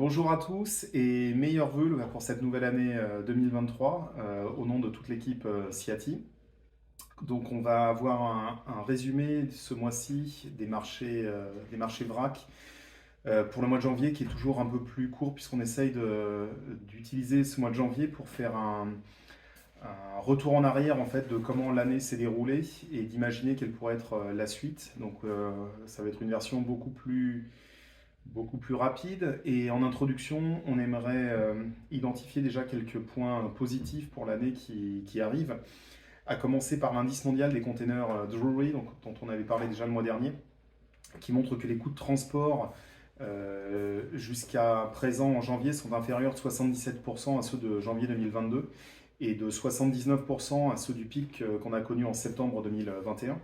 Bonjour à tous et meilleurs vœux pour cette nouvelle année 2023 au nom de toute l'équipe Ciati. Donc on va avoir un résumé ce mois-ci des marchés vrac pour le mois de janvier qui est toujours un peu plus court puisqu'on essaye d'utiliser ce mois de janvier pour faire un retour en arrière en fait de comment l'année s'est déroulée et d'imaginer quelle pourrait être la suite. Donc ça va être une version beaucoup plus rapide. Et en introduction, on aimerait identifier déjà quelques points positifs pour l'année qui arrive, à commencer par l'indice mondial des containers Drewry, dont on avait parlé déjà le mois dernier, qui montre que les coûts de transport jusqu'à présent en janvier sont inférieurs de 77% à ceux de janvier 2022 et de 79% à ceux du pic qu'on a connu en septembre 2021.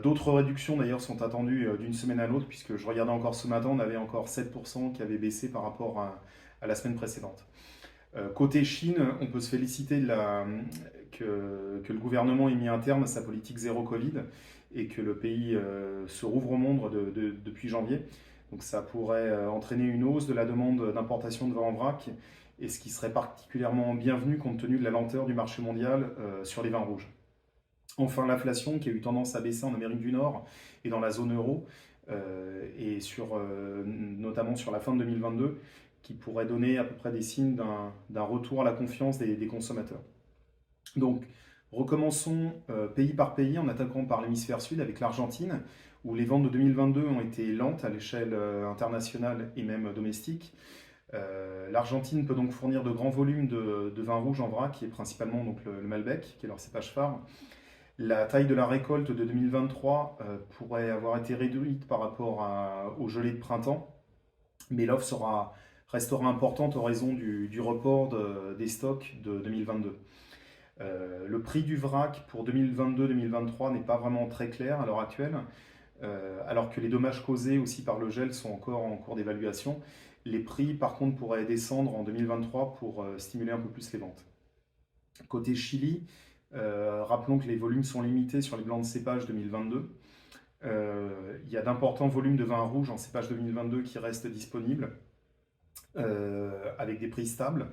D'autres réductions d'ailleurs sont attendues d'une semaine à l'autre, puisque je regardais encore ce matin, on avait encore 7% qui avait baissé par rapport à la semaine précédente. Côté Chine, on peut se féliciter que le gouvernement ait mis un terme à sa politique zéro Covid et que le pays se rouvre au monde depuis janvier. Donc ça pourrait entraîner une hausse de la demande d'importation de vin en vrac, et ce qui serait particulièrement bienvenu compte tenu de la lenteur du marché mondial sur les vins rouges. Enfin, l'inflation qui a eu tendance à baisser en Amérique du Nord et dans la zone euro, notamment sur la fin de 2022, qui pourrait donner à peu près des signes d'un retour à la confiance des consommateurs. Donc, recommençons pays par pays en attaquant par l'hémisphère sud avec l'Argentine, où les ventes de 2022 ont été lentes à l'échelle internationale et même domestique. L'Argentine peut donc fournir de grands volumes de vin rouge en vrac, qui est principalement donc le Malbec, qui est leur cépage phare. La taille de la récolte de 2023 pourrait avoir été réduite par rapport aux gelées de printemps, mais l'offre restera importante en raison du report des stocks de 2022. Le prix du vrac pour 2022-2023 n'est pas vraiment très clair à l'heure actuelle, alors que les dommages causés aussi par le gel sont encore en cours d'évaluation. Les prix par contre pourraient descendre en 2023 pour stimuler un peu plus les ventes. Côté Chili, rappelons que les volumes sont limités sur les blancs de cépage 2022. Il y a d'importants volumes de vin rouge en cépage 2022 qui restent disponibles avec des prix stables.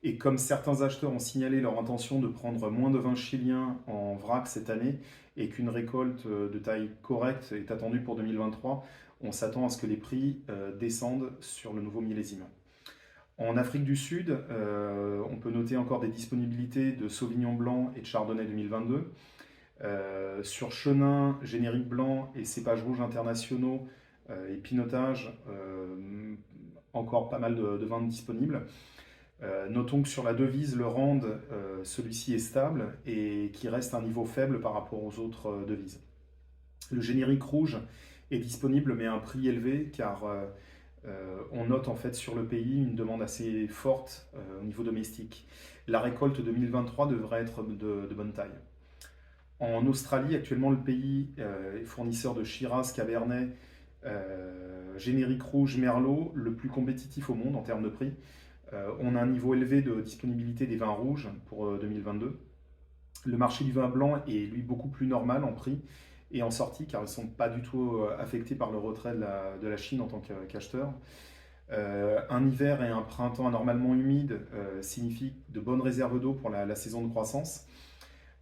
Et comme certains acheteurs ont signalé leur intention de prendre moins de vin chilien en vrac cette année et qu'une récolte de taille correcte est attendue pour 2023, on s'attend à ce que les prix descendent sur le nouveau millésime. En Afrique du Sud, on peut noter encore des disponibilités de Sauvignon blanc et de Chardonnay 2022. Sur Chenin, générique blanc et cépages rouges internationaux et pinotage, encore pas mal de vins disponibles. Notons que sur la devise, le rand, celui-ci est stable et qui reste à un niveau faible par rapport aux autres devises. Le générique rouge est disponible mais à un prix élevé car on note en fait sur le pays une demande assez forte au niveau domestique. La récolte 2023 devrait être de bonne taille. En Australie, actuellement, le pays est fournisseur de Shiraz, Cabernet, générique rouge, Merlot, le plus compétitif au monde en termes de prix. On a un niveau élevé de disponibilité des vins rouges pour 2022. Le marché du vin blanc est lui beaucoup plus normal en prix et en sortie car ils ne sont pas du tout affectés par le retrait de la Chine en tant qu'acheteur. Un hiver et un printemps anormalement humides signifient de bonnes réserves d'eau pour la saison de croissance.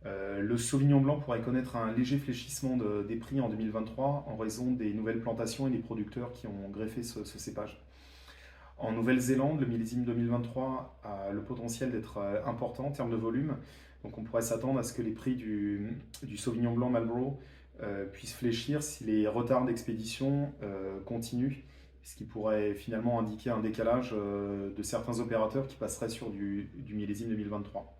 Le Sauvignon blanc pourrait connaître un léger fléchissement des prix en 2023 en raison des nouvelles plantations et des producteurs qui ont greffé ce cépage. En Nouvelle-Zélande, le millésime 2023 a le potentiel d'être important en termes de volume. Donc on pourrait s'attendre à ce que les prix du Sauvignon blanc Marlborough puissent fléchir si les retards d'expédition continuent, ce qui pourrait finalement indiquer un décalage de certains opérateurs qui passeraient sur du millésime 2023.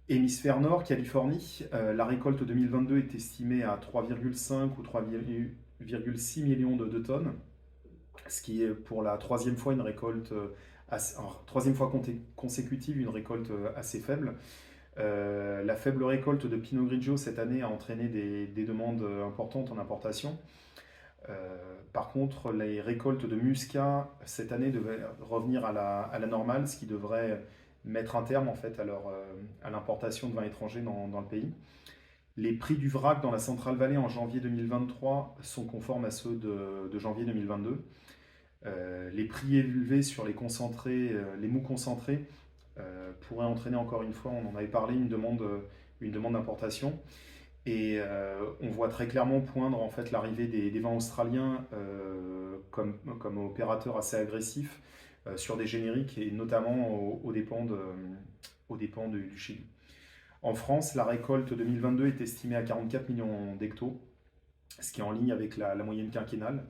Hémisphère nord, Californie, la récolte 2022 est estimée à 3,5 ou 3,6 millions de tonnes, ce qui est pour la troisième fois consécutive une récolte assez faible. La faible récolte de Pinot Grigio cette année a entraîné des demandes importantes en importation. Par contre, les récoltes de Muscat cette année devaient revenir à la normale, ce qui devrait mettre un terme en fait à l'importation de vins étrangers dans le pays. Les prix du vrac dans la Central Valley en janvier 2023 sont conformes à ceux de janvier 2022. Les prix élevés sur les concentrés, les mous concentrés, pourraient entraîner encore une fois, on en avait parlé, une demande d'importation. Et on voit très clairement poindre en fait l'arrivée des vins australiens comme opérateurs assez agressifs sur des génériques et notamment aux dépens du Chili. En France, la récolte 2022 est estimée à 44 millions d'hectos, ce qui est en ligne avec la moyenne quinquennale.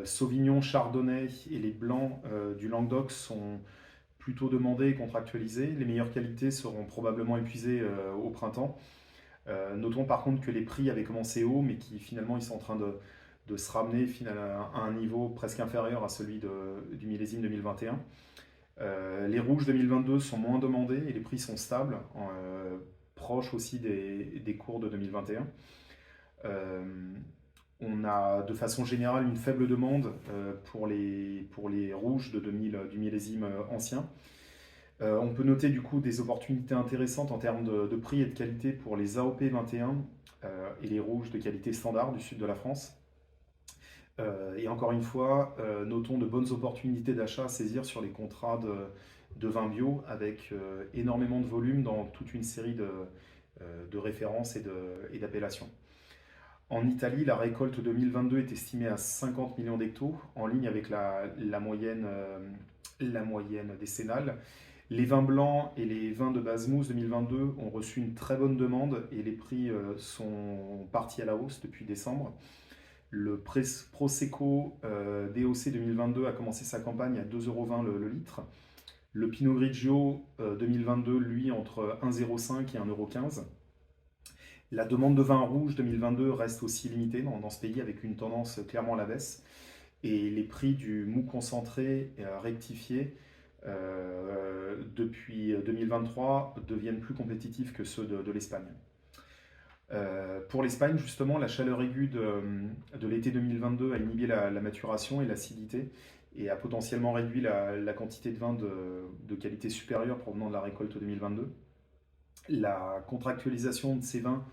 Sauvignon, Chardonnay et les blancs du Languedoc sont plutôt demandés et contractualisés. Les meilleures qualités seront probablement épuisées au printemps. Notons par contre que les prix avaient commencé haut, mais qui finalement ils sont en train de se ramener à un niveau presque inférieur à celui du millésime 2021. Les rouges 2022 sont moins demandés et les prix sont stables, proches aussi des cours de 2021. On a de façon générale une faible demande pour les rouges du millésime ancien. On peut noter du coup des opportunités intéressantes en termes de prix et de qualité pour les AOP 21 et les rouges de qualité standard du sud de la France. Et encore une fois, notons de bonnes opportunités d'achat à saisir sur les contrats de vin bio avec énormément de volume dans toute une série de références et d'appellations. En Italie, la récolte 2022 est estimée à 50 millions d'hectos, en ligne avec la moyenne décennale. Les vins blancs et les vins de base mousse 2022 ont reçu une très bonne demande et les prix sont partis à la hausse depuis décembre. Le Prosecco DOC 2022 a commencé sa campagne à 2,20 € le litre. Le Pinot Grigio 2022, lui, entre 1,05 et 1,15 €. La demande de vin rouge 2022 reste aussi limitée dans ce pays avec une tendance clairement à la baisse. Et les prix du mou concentré rectifié depuis 2023 deviennent plus compétitifs que ceux de l'Espagne. Pour l'Espagne, justement, la chaleur aiguë de l'été 2022 a inhibé la maturation et l'acidité et a potentiellement réduit la quantité de vin de qualité supérieure provenant de la récolte 2022. La contractualisation de ces vins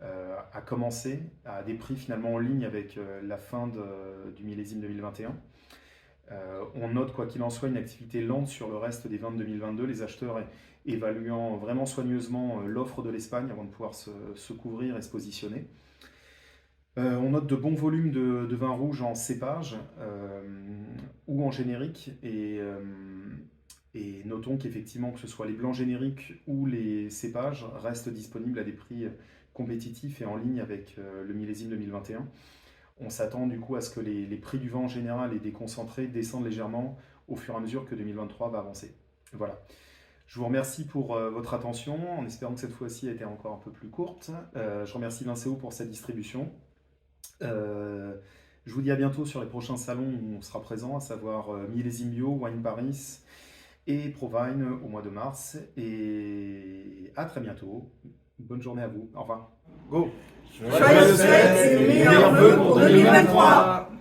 a commencé à des prix finalement en ligne avec la fin du millésime 2021. On note quoi qu'il en soit une activité lente sur le reste des vins de 2022, les acheteurs évaluant vraiment soigneusement l'offre de l'Espagne avant de pouvoir se couvrir et se positionner. On note de bons volumes de vins rouges en cépage ou en générique et notons qu'effectivement que ce soit les blancs génériques ou les cépages restent disponibles à des prix compétitifs et en ligne avec le millésime 2021. On s'attend du coup à ce que les prix du vin en général et des concentrés descendent légèrement au fur et à mesure que 2023 va avancer. Voilà. Je vous remercie pour votre attention, en espérant que cette fois-ci a été encore un peu plus courte. Je remercie Vincéo pour cette distribution. Je vous dis à bientôt sur les prochains salons où on sera présent, à savoir Millésime Bio, Wine Paris et Provine au mois de mars. Et à très bientôt. Bonne journée à vous. Au revoir. Go! Joyeuses fêtes et meilleurs vœux pour 2023!